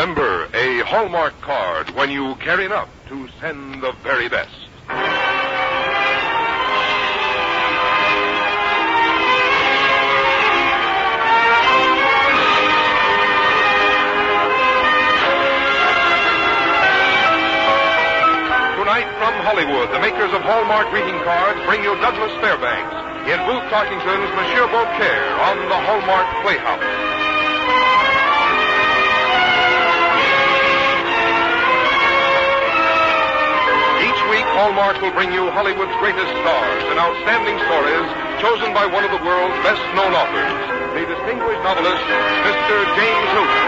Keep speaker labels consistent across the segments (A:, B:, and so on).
A: Remember, a Hallmark card when you care enough to send the very best. Tonight from Hollywood, the makers of Hallmark greeting cards bring you Douglas Fairbanks in Booth Tarkington's Monsieur Beaucaire on the Hallmark Playhouse. Hallmark will bring you Hollywood's greatest stars and outstanding stories chosen by one of the world's best-known authors, the distinguished novelist, Mr. James Hilton.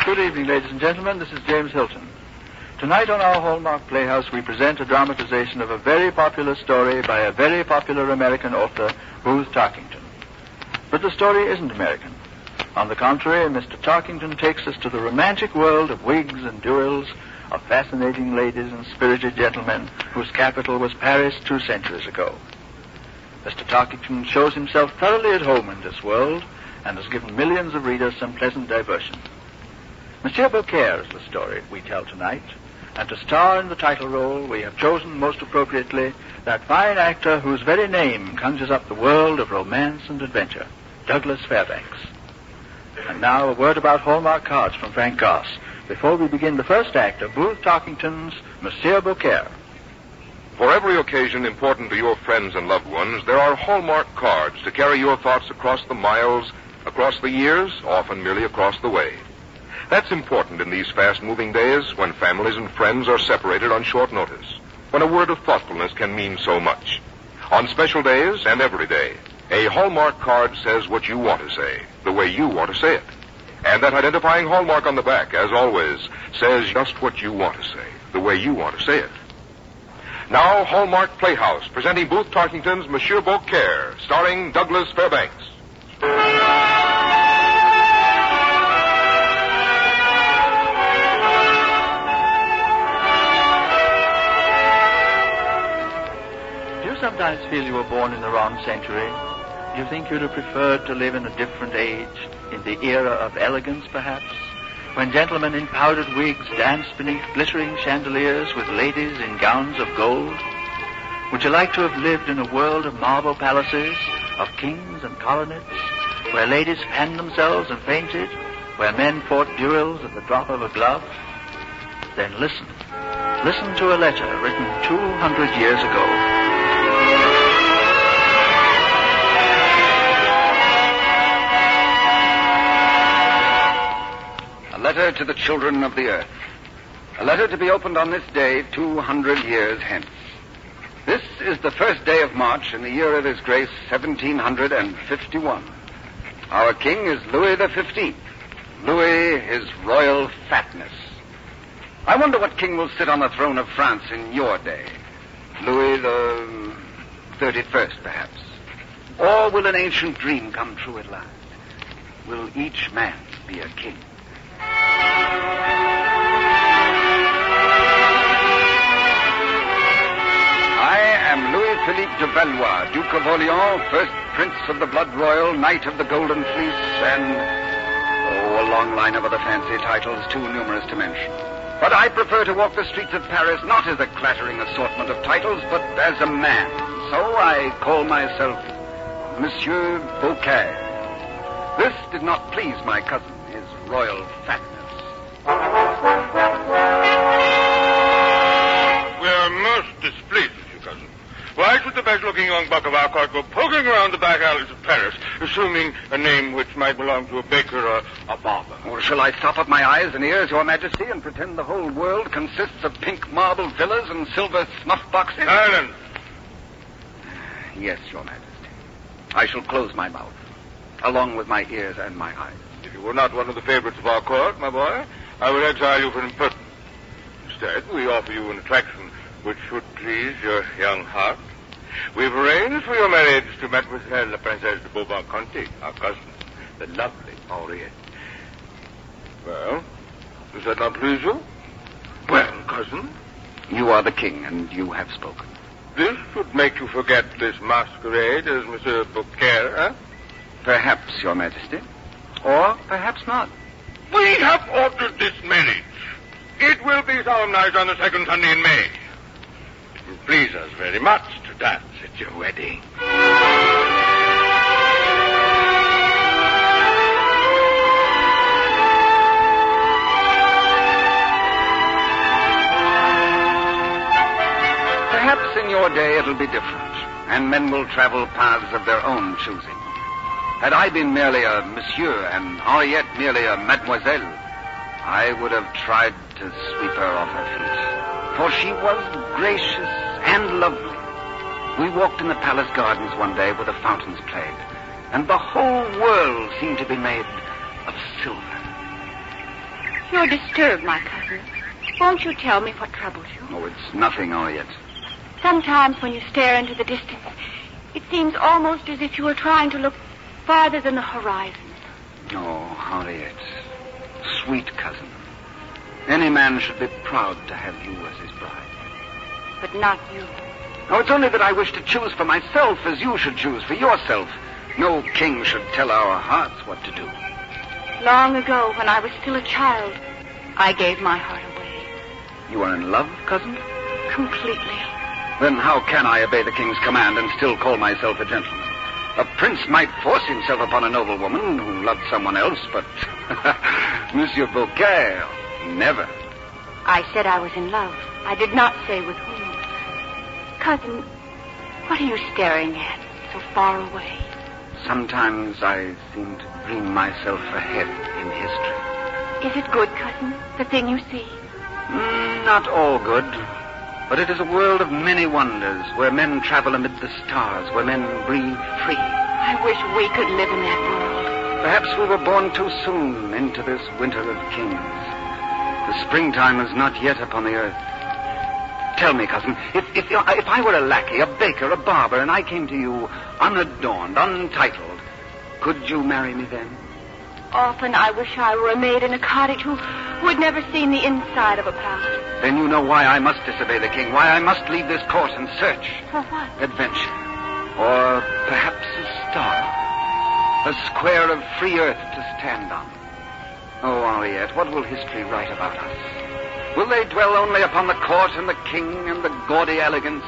B: Good evening, ladies and gentlemen. This is James Hilton. Tonight on our Hallmark Playhouse, we present a dramatization of a very popular story by a very popular American author, Booth Tarkington. But the story isn't American. On the contrary, Mr. Tarkington takes us to the romantic world of wigs and duels, of fascinating ladies and spirited gentlemen whose capital was Paris 2 centuries ago. Mr. Tarkington shows himself thoroughly at home in this world and has given millions of readers some pleasant diversion. Monsieur Beaucaire is the story we tell tonight. And to star in the title role, we have chosen most appropriately that fine actor whose very name conjures up the world of romance and adventure, Douglas Fairbanks. And now a word about Hallmark cards from Frank Goss before we begin the first act of Booth Tarkington's Monsieur Beaucaire.
A: For every occasion important to your friends and loved ones, there are Hallmark cards to carry your thoughts across the miles, across the years, often merely across the way. That's important in these fast-moving days when families and friends are separated on short notice, when a word of thoughtfulness can mean so much. On special days and every day, a Hallmark card says what you want to say, the way you want to say it. And that identifying Hallmark on the back, as always, says just what you want to say, the way you want to say it. Now, Hallmark Playhouse, presenting Booth Tarkington's Monsieur Beaucaire, starring Douglas Fairbanks.
B: Sometimes feel you were born in the wrong century? You think you'd have preferred to live in a different age, in the era of elegance, perhaps, when gentlemen in powdered wigs danced beneath glittering chandeliers with ladies in gowns of gold? Would you like to have lived in a world of marble palaces, of kings and coronets, where ladies fanned themselves and fainted, where men fought duels at the drop of a glove? Then listen. Listen to a letter written 200 years ago.
C: A letter to the children of the earth. A letter to be opened on this day 200 years hence. This is the first day of March in the year of His Grace 1751. Our king is Louis XV. Louis, his royal fatness. I wonder what king will sit on the throne of France in your day. Louis the 31st, perhaps. Or will an ancient dream come true at last? Will each man be a king? I am Louis-Philippe de Valois, Duke of Orleans, first Prince of the Blood Royal, Knight of the Golden Fleece, and, a long line of other fancy titles too numerous to mention. But I prefer to walk the streets of Paris not as a clattering assortment of titles, but as a man. So I call myself Monsieur Beaucaire. This did not please my cousin, his royal fatness.
D: We are most displeased with you, cousin. Why should the best-looking young buck of our court go poking around the back alleys of Paris, assuming a name which might belong to a baker or a barber?
C: Or shall I stop up my eyes and ears, Your Majesty, and pretend the whole world consists of pink marble villas and silver snuff boxes?
D: Silence!
C: Yes, Your Majesty. I shall close my mouth, along with my ears and my eyes.
D: If you were not one of the favorites of our court, my boy, I would exile you for impertinence. Instead, we offer you an attraction which should please your young heart. We've arranged for your marriage to Mademoiselle la Princesse de Beaumont-Conti, our cousin, the lovely Henriette. Well, does that not please you? Well, cousin,
C: You are the king, and you have spoken.
D: This would make you forget this masquerade as Monsieur Beaucaire, huh?
C: Perhaps, Your Majesty. Or perhaps not.
D: We have ordered this marriage. It will be solemnized on the second Sunday in May. It will please us very much to dance at your wedding.
C: Perhaps in your day it'll be different, and men will travel paths of their own choosing. Had I been merely a monsieur and Henriette merely a mademoiselle, I would have tried to sweep her off her feet. For she was gracious and lovely. We walked in the palace gardens one day where the fountains played, and the whole world seemed to be made of silver.
E: You're disturbed, my cousin. Won't you tell me what troubles you?
C: Oh, it's nothing, Henriette.
E: Sometimes when you stare into the distance, it seems almost as if you were trying to look farther than the horizon.
C: Oh, Henriette. Sweet cousin. Any man should be proud to have you as his bride.
E: But not you.
C: Oh, it's only that I wish to choose for myself as you should choose for yourself. No king should tell our hearts what to do.
E: Long ago, when I was still a child, I gave my heart away.
C: You are in love, cousin?
E: Completely.
C: Then how can I obey the king's command and still call myself a gentleman? A prince might force himself upon a noblewoman who loved someone else, but Monsieur Beaucaire, never.
E: I said I was in love. I did not say with whom. Cousin, what are you staring at so far away?
C: Sometimes I seem to dream myself ahead in history.
E: Is it good, cousin, the thing you see?
C: Not all good. But it is a world of many wonders, where men travel amid the stars, where men breathe free.
E: I wish we could live in that world.
C: Perhaps we were born too soon into this winter of kings. The springtime is not yet upon the earth. Tell me, cousin, if I were a lackey, a baker, a barber, and I came to you unadorned, untitled, could you marry me then?
E: Often I wish I were a maid in a cottage who had never seen the inside of a palace.
C: Then you know why I must disobey the king, why I must leave this court and search.
E: For what?
C: Adventure. Or perhaps a star. A square of free earth to stand on. Oh, Henriette, what will history write about us? Will they dwell only upon the court and the king and the gaudy elegance?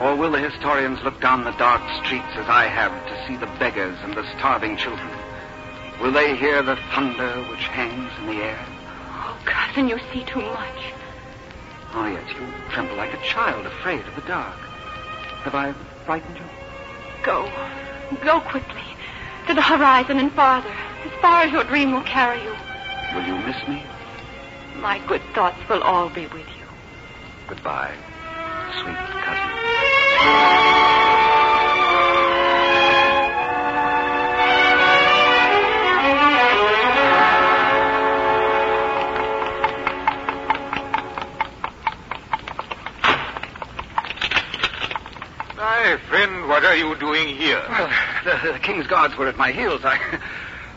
C: Or will the historians look down the dark streets as I have to see the beggars and the starving children? Will they hear the thunder which hangs in the air?
E: Oh, cousin, you see too much.
C: Henriette, you tremble like a child afraid of the dark. Have I frightened you?
E: Go. Go quickly. To the horizon and farther. As far as your dream will carry you.
C: Will you miss me?
E: My good thoughts will all be with you.
C: Goodbye, sweet cousin.
D: My friend, what are you doing here?
C: Well, the king's guards were at my heels.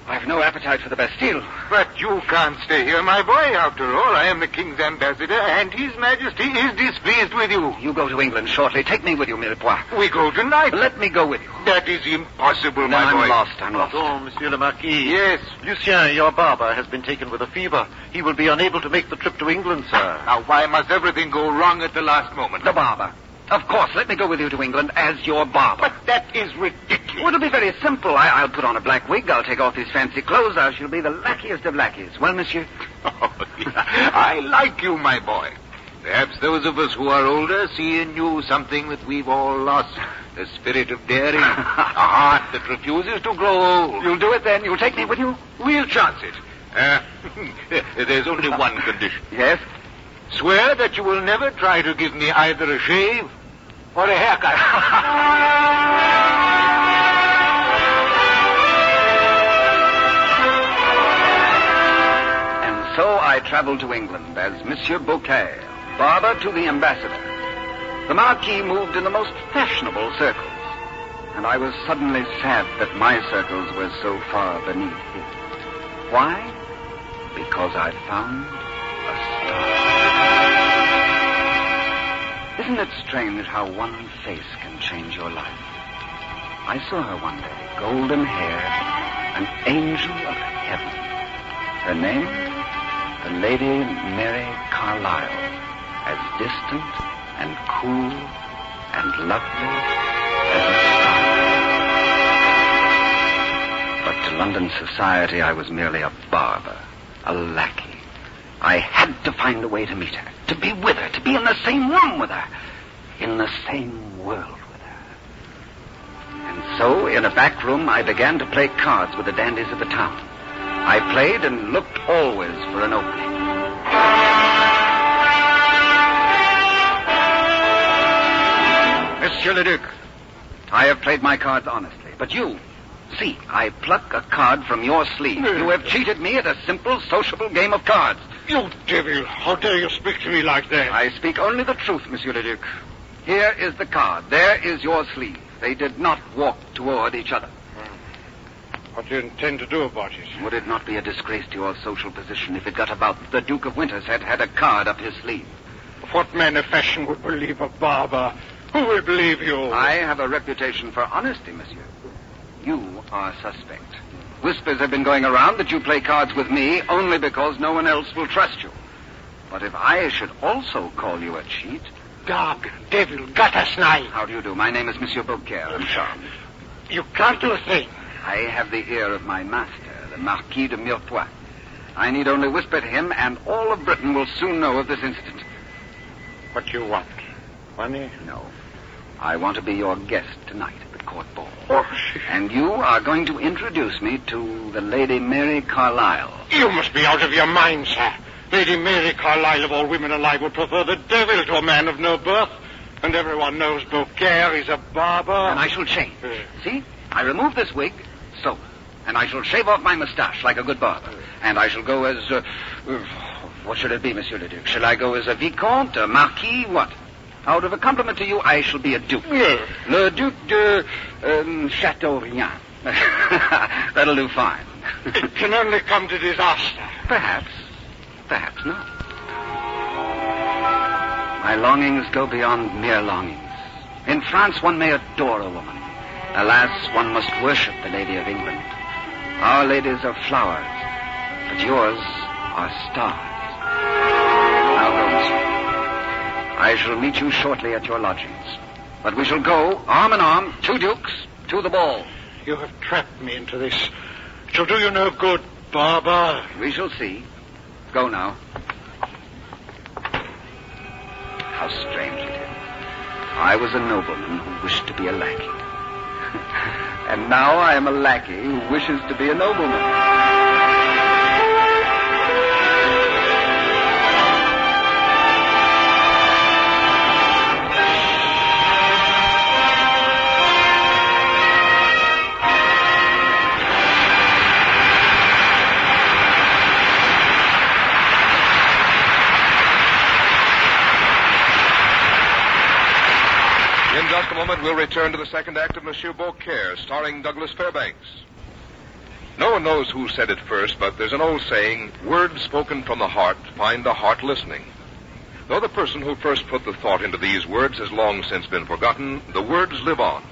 C: I've no appetite for the Bastille.
D: But you can't stay here, my boy. After all, I am the king's ambassador, and his majesty is displeased with you.
C: You go to England shortly. Take me with you, Mirepoix.
D: We go tonight.
C: Let me go with you.
D: That is impossible, my
C: I'm
D: boy.
C: I'm lost.
F: Oh, Monsieur le Marquis.
D: Yes.
F: Lucien, your barber, has been taken with a fever. He will be unable to make the trip to England, sir.
D: Now, why must everything go wrong at the last moment?
C: The barber. Of course, let me go with you to England as your barber.
D: But that is ridiculous.
C: Well, it'll be very simple. I'll put on a black wig. I'll take off these fancy clothes. I shall be the lackiest of lackeys. Well, monsieur?
D: Oh, yeah. I like you, my boy. Perhaps those of us who are older see in you something that we've all lost. The spirit of daring. A heart that refuses to grow old.
C: You'll do it then? You'll take me with you?
D: We'll chance it. There's only one condition.
C: Yes?
D: Swear that you will never try to give me either a shave or a haircut.
C: And so I traveled to England as Monsieur Beaucaire, barber to the ambassador. The Marquis moved in the most fashionable circles, and I was suddenly sad that my circles were so far beneath his. Why? Because I found a star. Isn't it strange how one face can change your life? I saw her one day, golden-haired, an angel of heaven. Her name? The Lady Mary Carlyle, as distant and cool and lovely as a star. But to London society, I was merely a barber, a lackey. I had to find a way to meet her, to be with her, to be in the same room with her, in the same world with her. And so, in a back room, I began to play cards with the dandies of the town. I played and looked always for an opening. Monsieur le Duc, I have played my cards honestly, but you... See, I pluck a card from your sleeve. You have cheated me at a simple, sociable game of cards.
D: You devil! How dare you speak to me like that?
C: I speak only the truth, Monsieur le Duc. Here is the card. There is your sleeve. They did not walk toward each other.
D: What do you intend to do about it?
C: Would it not be a disgrace to your social position if it got about the Duke of Winterset had a card up his sleeve?
D: What man of fashion would believe a barber? Who will believe you?
C: I have a reputation for honesty, monsieur. You are suspect. Whispers have been going around that you play cards with me only because no one else will trust you. But if I should also call you a cheat...
D: Dog, devil, gutter snipe.
C: How do you do? My name is Monsieur Beaucaire. I'm charmed.
D: You can't do a thing.
C: I have the ear of my master, the Marquis de Mirepoix. I need only whisper to him, and all of Britain will soon know of this incident.
D: What do you want? Money?
C: No. I want to be your guest tonight at the court ball.
D: Oh,
C: and you are going to introduce me to the Lady Mary Carlyle.
D: You must be out of your mind, sir. Lady Mary Carlyle, of all women alive, would prefer the devil to a man of no birth. And everyone knows Beaucaire is a barber.
C: And I shall change. See? I remove this wig, so. And I shall shave off my mustache like a good barber. And I shall go as... what should it be, Monsieur le Duc? Shall I go as a vicomte, a marquis, what? Out of a compliment to you, I shall be a duke.
D: Yes.
C: Le Duc de Chateaubriand. That'll do fine.
D: It can only come to disaster.
C: Perhaps. Perhaps not. My longings go beyond mere longings. In France, one may adore a woman. Alas, one must worship the Lady of England. Our ladies are flowers, but yours are stars. Now go, monsieur. I shall meet you shortly at your lodgings. But we shall go, arm in arm, two dukes, to the ball.
D: You have trapped me into this. It shall do you no good, barber.
C: We shall see. Go now. How strange it is. I was a nobleman who wished to be a lackey. And now I am a lackey who wishes to be a nobleman.
A: In just a moment, we'll return to the second act of Monsieur Beaucaire, starring Douglas Fairbanks. No one knows who said it first, but there's an old saying, words spoken from the heart find the heart listening. Though the person who first put the thought into these words has long since been forgotten, the words live on,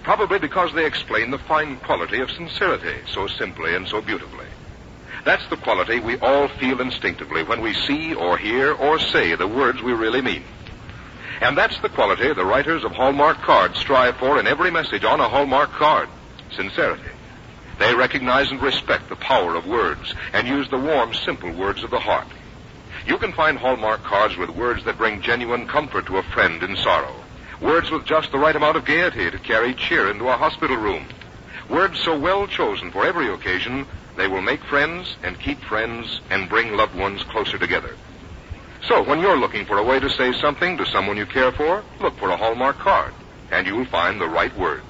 A: probably because they explain the fine quality of sincerity so simply and so beautifully. That's the quality we all feel instinctively when we see or hear or say the words we really mean. And that's the quality the writers of Hallmark cards strive for in every message on a Hallmark card: sincerity. They recognize and respect the power of words and use the warm, simple words of the heart. You can find Hallmark cards with words that bring genuine comfort to a friend in sorrow. Words with just the right amount of gaiety to carry cheer into a hospital room. Words so well chosen for every occasion, they will make friends and keep friends and bring loved ones closer together. So when you're looking for a way to say something to someone you care for, look for a Hallmark card, and you'll find the right words.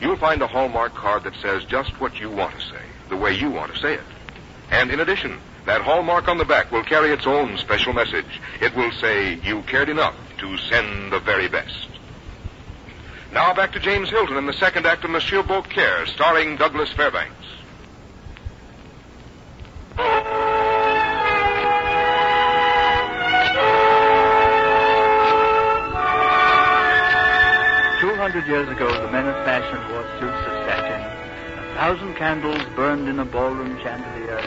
A: You'll find a Hallmark card that says just what you want to say, the way you want to say it. And in addition, that Hallmark on the back will carry its own special message. It will say, you cared enough to send the very best. Now back to James Hilton in the second act of Monsieur Beaucaire, starring Douglas Fairbanks.
B: 200 years ago, the men of fashion wore suits of satin. 1,000 candles burned in a ballroom chandelier.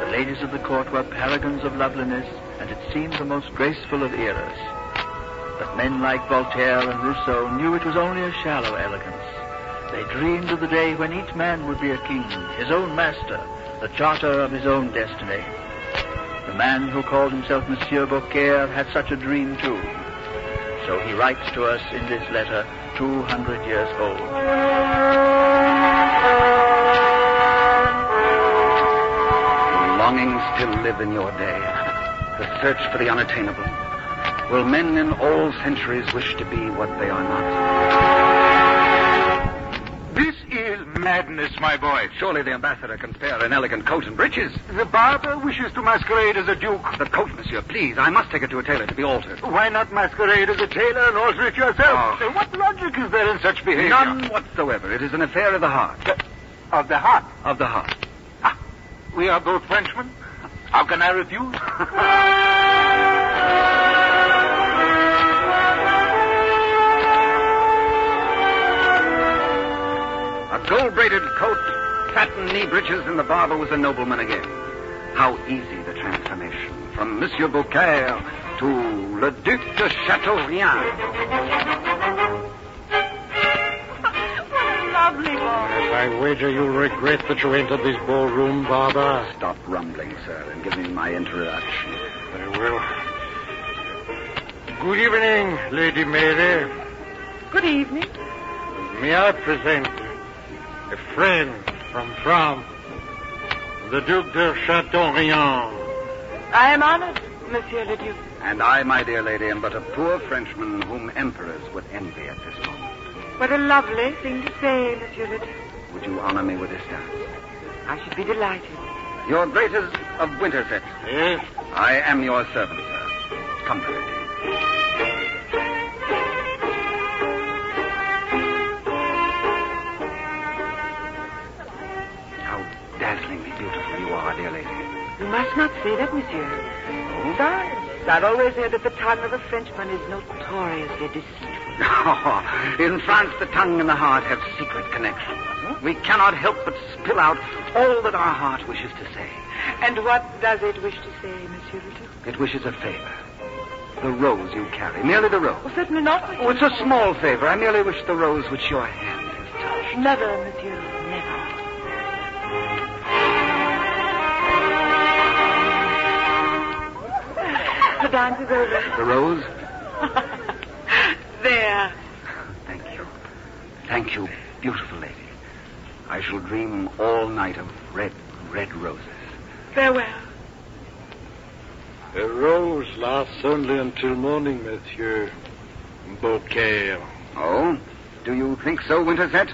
B: The ladies of the court were paragons of loveliness, and it seemed the most graceful of eras. But men like Voltaire and Rousseau knew it was only a shallow elegance. They dreamed of the day when each man would be a king, his own master, the charter of his own destiny. The man who called himself Monsieur Beaucaire had such a dream too. So he writes to us in this letter, 200 years old.
C: Will longing still live in your day? The search for the unattainable? Will men in all centuries wish to be what they are not?
D: This is madness, my boy.
C: Surely the ambassador can spare an elegant coat and breeches.
D: The barber wishes to masquerade as a duke.
C: The coat, monsieur, please. I must take it to a tailor to be altered.
D: Why not masquerade as a tailor and alter it yourself?
C: Oh.
D: What logic is there in such behavior?
C: None whatsoever. It is an affair of the heart.
D: Of the heart.
C: Of the heart.
D: We are both Frenchmen. How can I refuse?
C: A gold-braided coat, satin knee breeches, and the barber was a nobleman again. How easy the transformation from Monsieur Beaucaire to Le Duc de Chateaubriand.
E: Lovely boy.
G: I wager you'll regret that you entered this ballroom, barber.
C: Stop rumbling, sir, and give me my introduction.
G: Very well. Good evening, Lady Mary.
E: Good evening.
G: May I present a friend from France, the Duc de Chateaubriand.
E: I am honored, Monsieur le Duc.
C: And I, my dear lady, am but a poor Frenchman whom emperors would envy at this moment.
E: What a lovely thing to say, Monsieur le Duc.
C: Would you honor me with this dance?
E: I should be delighted.
C: Your Graces of Winterset.
G: Yes?
C: I am your servant, sir. Come, my lady. How dazzlingly beautiful you are, dear lady.
E: You must not say that, Monsieur. Besides, I've always heard that the tongue of a Frenchman is notoriously deceitful.
C: In France, the tongue and the heart have secret connections. We cannot help but spill out all that our heart wishes to say.
E: And what does it wish to say, Monsieur le Duc?
C: It wishes a favor. The rose you carry. Merely the rose.
E: Oh, certainly not.
C: Oh, it's a small favor. I merely wish the rose which your hand has touched.
E: Never, Monsieur, never. The dance is over.
C: The rose?
E: There.
C: Thank you. Thank you, beautiful lady. I shall dream all night of red, red roses.
E: Farewell.
G: A rose lasts only until morning, Monsieur Beaucaire.
C: Oh? Do you think so, Winterset?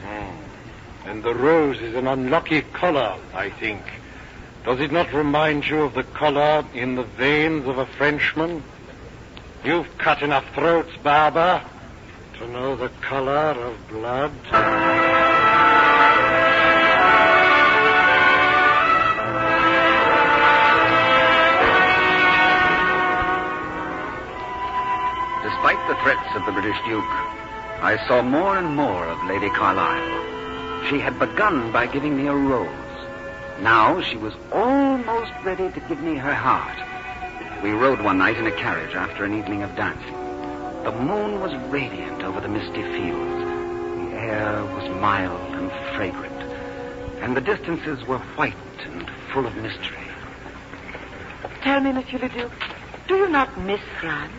G: And the rose is an unlucky color, I think. Does it not remind you of the color in the veins of a Frenchman? You've cut enough throats, barber, to know the color of blood.
C: Despite the threats of the British Duke, I saw more and more of Lady Carlisle. She had begun by giving me a rose. Now she was almost ready to give me her heart. We rode one night in a carriage after an evening of dancing. The moon was radiant over the misty fields. The air was mild and fragrant, and the distances were white and full of mystery.
E: Tell me, Monsieur le Duc, do you not miss France?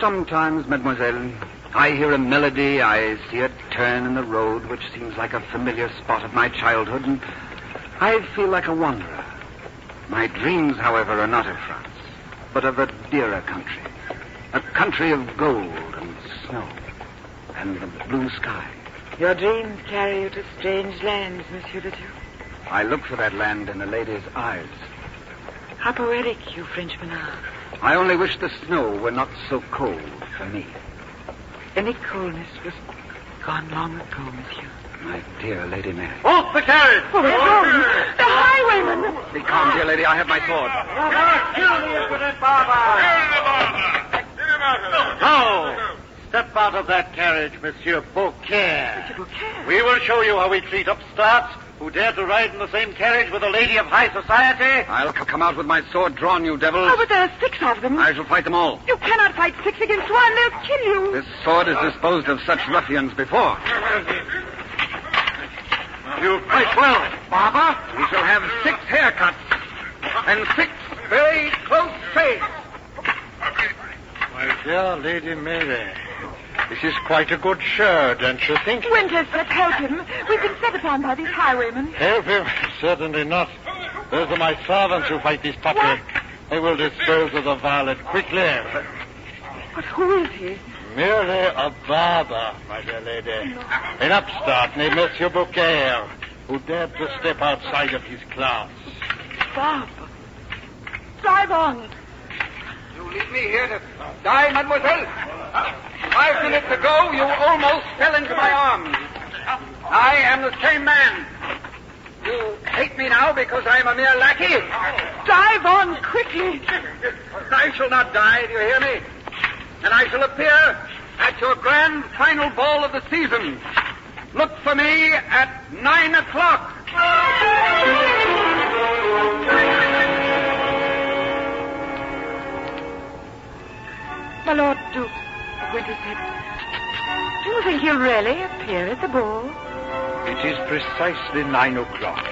C: Sometimes, mademoiselle. I hear a melody, I see a turn in the road which seems like a familiar spot of my childhood, and I feel like a wanderer. My dreams, however, are not of France, but of a dearer country. A country of gold and snow and the blue sky.
E: Your dreams carry you to strange lands, Monsieur le Duc.
C: I look for that land in a lady's eyes.
E: How poetic you Frenchmen are.
C: I only wish the snow were not so cold for me.
E: Any coldness was gone long ago, Monsieur.
C: My dear Lady Mary.
G: Off the carriage!
E: Oh, the highwayman!
C: Be calm, dear lady. I have my sword.
G: Kill the impudent barber!
D: Get him out of there!
G: No!
F: step out of that carriage, Monsieur Beaucaire.
H: Monsieur Beaucaire?
F: We will show you how we treat upstarts who dare to ride in the same carriage with a lady of high society.
C: I'll come out with my sword drawn, you devils.
H: Oh, but there are 6 of them.
C: I shall fight them all.
H: You cannot fight 6 against 1. They'll kill you.
C: This sword has disposed of such ruffians before.
F: You fight well, Barber.
C: We shall have 6 haircuts and 6 very close shaves.
G: My dear Lady Mary, this is quite a good show, don't you think?
H: Winters, let's help him. We've been set upon by these highwaymen.
G: Help him? Certainly not. Those are my servants who fight this puppy.
H: What?
G: They will dispose of the varlet quickly.
H: But who is he?
G: Merely a barber, my dear lady. An upstart named Monsieur Beaucaire, who dared to step outside of his class.
H: Bob. Drive on.
C: You leave me here to die, mademoiselle? 5 minutes ago, you almost fell into my arms. I am the same man. You hate me now because I am a mere lackey?
H: Drive on quickly.
C: I shall not die, do you hear me? And I shall appear at your grand final ball of the season. Look for me at 9 o'clock.
H: My Lord Duke, Winters said, do you think he'll really appear at the ball?
G: It is precisely 9 o'clock.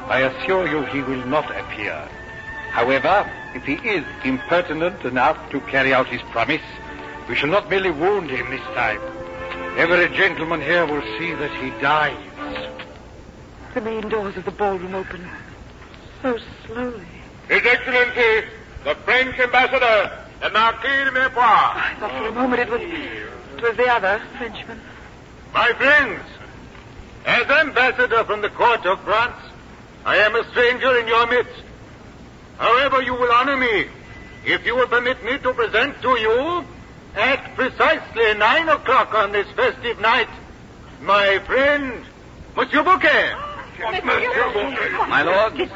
G: I assure you he will not appear. However, if he is impertinent enough to carry out his promise, we shall not merely wound him this time. Every gentleman here will see that he dies.
H: The main doors of the ballroom open so slowly.
D: His Excellency, the French ambassador, the Marquis de Mirepoix.
H: I thought for a moment it was the other Frenchman.
D: My friends, as ambassador from the court of France, I am a stranger in your midst. However, you will honor me if you will permit me to present to you, at precisely 9 o'clock on this festive night, my friend, Monsieur Beaucaire.
C: My lords,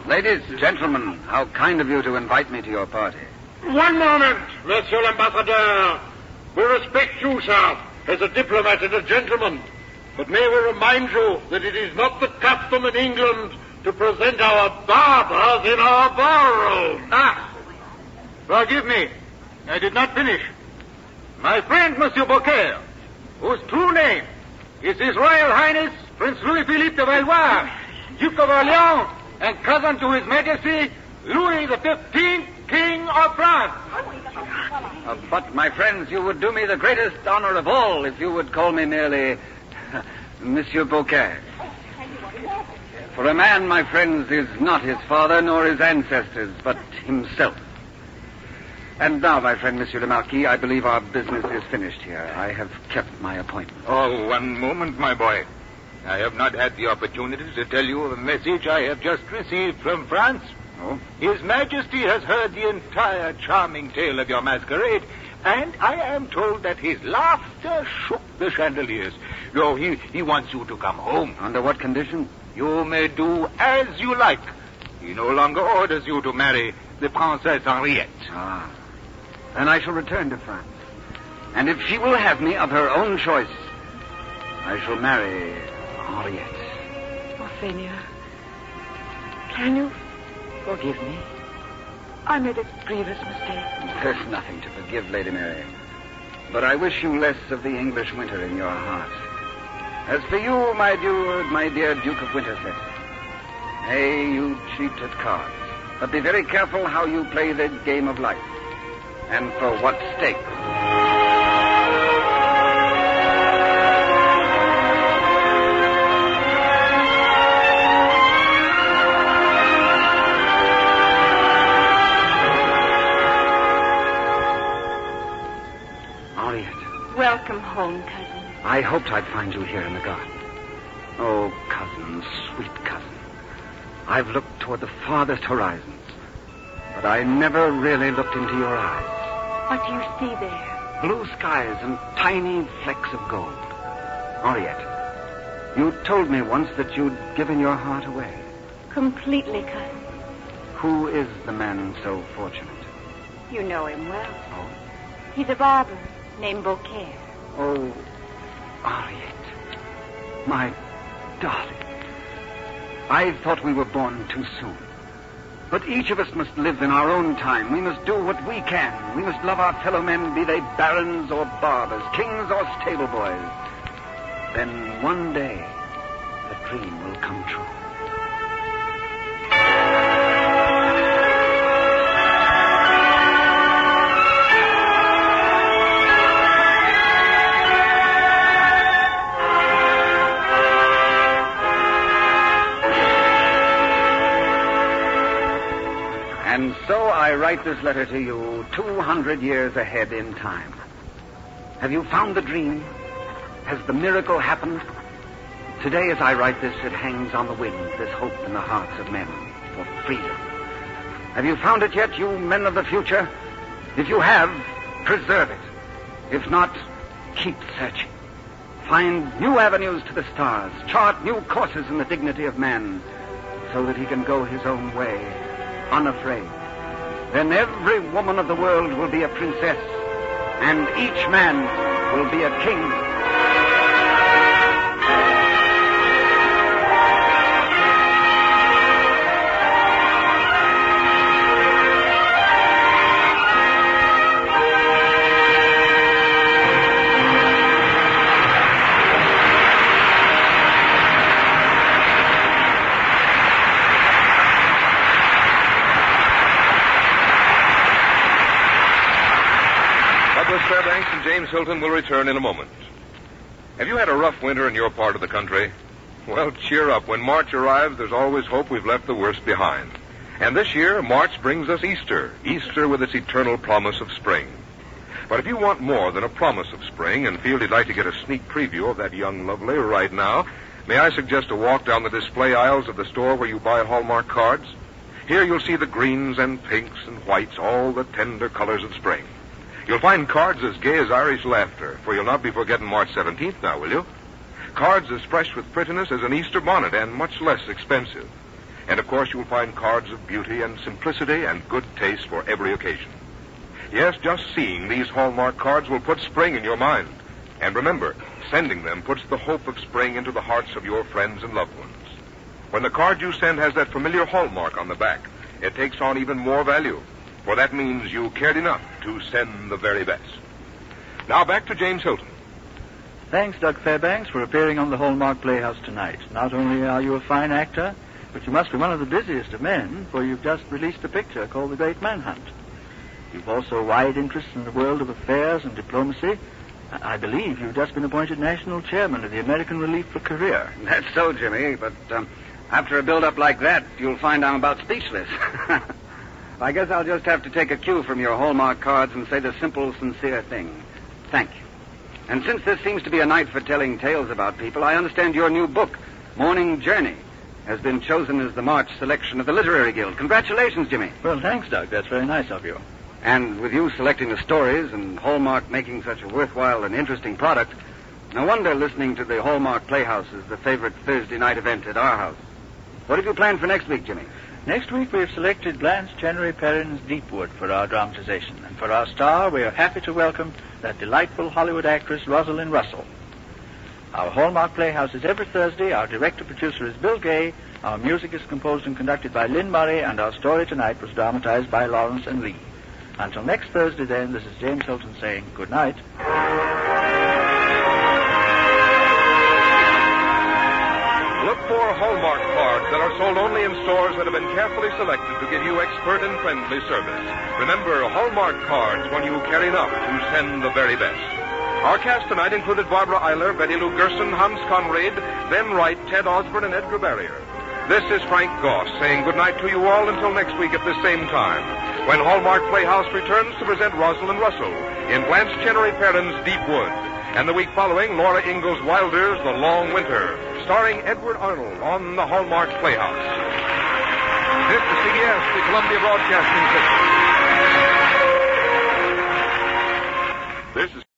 C: ladies, gentlemen, how kind of you to invite me to your party.
D: One moment, Monsieur l'Ambassadeur.
G: We respect you, sir, as a diplomat and a gentleman. But may we remind you that it is not the custom in England to present our barbers in our ballroom.
D: Forgive me. I did not finish. My friend, Monsieur Beaucaire, whose true name is His Royal Highness Prince Louis-Philippe de Valois, Duke of Orleans, and cousin to His Majesty Louis XV, King of France.
C: But, my friends, you would do me the greatest honor of all if you would call me merely Monsieur Beaucaire. For a man, my friends, is not his father nor his ancestors, but himself. And now, my friend, Monsieur le Marquis, I believe our business is finished here. I have kept my appointment.
D: Oh, one moment, my boy. I have not had the opportunity to tell you of a message I have just received from France.
C: Oh?
D: His Majesty has heard the entire charming tale of your masquerade, and I am told that his laughter shook the chandeliers. Oh, he wants you to come home.
C: Under what condition?
D: You may do as you like. He no longer orders you to marry the Princess Henriette.
C: Ah. Then I shall return to France. And if she will have me of her own choice, I shall marry Henriette.
H: Orphania, can you forgive me? I made a grievous mistake.
C: There's nothing to forgive, Lady Mary. But I wish you less of the English winter in your heart. As for you, my dear Duke of Winterset, hey, you cheat at cards. But be very careful how you play the game of life. And for what stake? Henriette.
E: Welcome home, cousin.
C: I hoped I'd find you here in the garden. Oh, cousin, sweet cousin. I've looked toward the farthest horizons, but I never really looked into your eyes.
E: What do you see there?
C: Blue skies and tiny flecks of gold. Henriette, you told me once that you'd given your heart away.
E: Completely, cousin.
C: Who is the man so fortunate?
E: You know him well.
C: Oh?
E: He's a barber, named Beaucaire.
C: Oh, Harriet, my darling. I thought we were born too soon. But each of us must live in our own time. We must do what we can. We must love our fellow men, be they barons or barbers, kings or stable boys. Then one day, the dream will come true. And so I write this letter to you 200 years ahead in time. Have you found the dream? Has the miracle happened? Today, as I write this, it hangs on the wind, this hope in the hearts of men for freedom. Have you found it yet, you men of the future? If you have, preserve it. If not, keep searching. Find new avenues to the stars. Chart new courses in the dignity of man, so that he can go his own way, unafraid. Then every woman of the world will be a princess, and each man will be a king.
A: Fairbanks and James Hilton will return in a moment. Have you had a rough winter in your part of the country? Well, cheer up. When March arrives, there's always hope we've left the worst behind. And this year, March brings us Easter. Easter with its eternal promise of spring. But if you want more than a promise of spring and feel you'd like to get a sneak preview of that young lovely right now, may I suggest a walk down the display aisles of the store where you buy Hallmark cards? Here you'll see the greens and pinks and whites, all the tender colors of spring. You'll find cards as gay as Irish laughter, for you'll not be forgetting March 17th now, will you? Cards as fresh with prettiness as an Easter bonnet and much less expensive. And, of course, you'll find cards of beauty and simplicity and good taste for every occasion. Yes, just seeing these Hallmark cards will put spring in your mind. And remember, sending them puts the hope of spring into the hearts of your friends and loved ones. When the card you send has that familiar hallmark on the back, it takes on even more value. For that means you cared enough to send the very best. Now back to James Hilton.
B: Thanks, Doug Fairbanks, for appearing on the Hallmark Playhouse tonight. Not only are you a fine actor, but you must be one of the busiest of men, for you've just released a picture called The Great Manhunt. You've also a wide interest in the world of affairs and diplomacy. I believe you've just been appointed national chairman of the American Relief for Career.
C: That's so, Jimmy, but after a build-up like that, you'll find I'm about speechless. I guess I'll just have to take a cue from your Hallmark cards and say the simple, sincere thing. Thank you. And since this seems to be a night for telling tales about people, I understand your new book, Morning Journey, has been chosen as the March selection of the Literary Guild. Congratulations, Jimmy.
B: Well, thanks, Doug. That's very nice of you.
C: And with you selecting the stories and Hallmark making such a worthwhile and interesting product, no wonder listening to the Hallmark Playhouse is the favorite Thursday night event at our house. What have you planned for next week, Jimmy?
B: Next week, we have selected Blanche Chenery Perrin's Deepwood for our dramatization. And for our star, we are happy to welcome that delightful Hollywood actress, Rosalind Russell. Our Hallmark Playhouse is every Thursday. Our director-producer is Bill Gay. Our music is composed and conducted by Lynn Murray. And our story tonight was dramatized by Lawrence and Lee. Until next Thursday, then, this is James Hilton saying good night.
A: Look for Hallmark cards that are sold only in stores that have been carefully selected to give you expert and friendly service. Remember, Hallmark cards when you care enough to send the very best. Our cast tonight included Barbara Eiler, Betty Lou Gerson, Hans Conrad, Ben Wright, Ted Osborne, and Edgar Barrier. This is Frank Goss saying goodnight to you all until next week at this same time, when Hallmark Playhouse returns to present Rosalind Russell in Blanche Chenery Perrin's Deepwood, and the week following, Laura Ingalls Wilder's The Long Winter, starring Edward Arnold on the Hallmark Playhouse. This is CBS, the Columbia Broadcasting System. This is